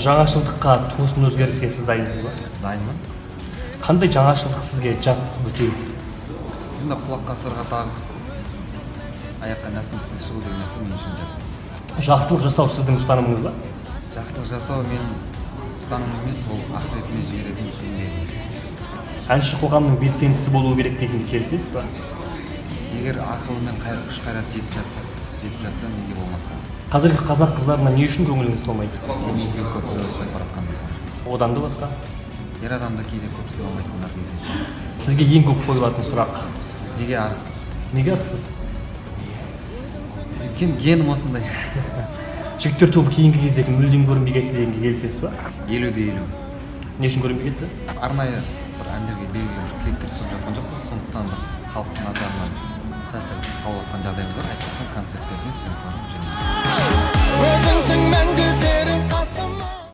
Жаңашылдыққа, тосын өзгеріске сіз дайынсыз ба? Дайынмын. Қандай жаңашылдық сізге жат бөтен? Енді құлаққа сырға тағып, аяққа нәсілсіз шығу деген нәрсе мен үшін жат. Жақсылық жасау сіздің ұстанымыңыз ба? Жақсылық жасау менің ұстанымым емес, ол ақыретіме жіберетін сенбеймін. Әнші қоғамның белсендісі болуы керек дегенге келісесіз ба? Егер ақылы мен күш қайрат жетіп жатса, неге болмасқа? Қазіргі қазақ қыздарына не үшін көңіліңіз толмайды? Темекіге көп сойып баратқандықтан. Одан да басқа? Ер адамды кейде көп сыйлай алмайтындар кездеседі. Сізге ең көп қойылатын сұрақ. Неге арықсыз? Неге арықсыз? Өйткені генім осындай. Жігіттер тобы кейінгі кезде мүлдем көрінбей кетті дегенге келісесіз ба? 50-50. Не үшін көрінбей кетті? Арнайы бір әндерге белгілі бір клиптер түсіріп жатқан жоқпыз, сондықтан халықтың назарынан сәл тыс қалып жатқан жағдайымыз бар. Әйтпесе концерттерде сүйіп жүрміз.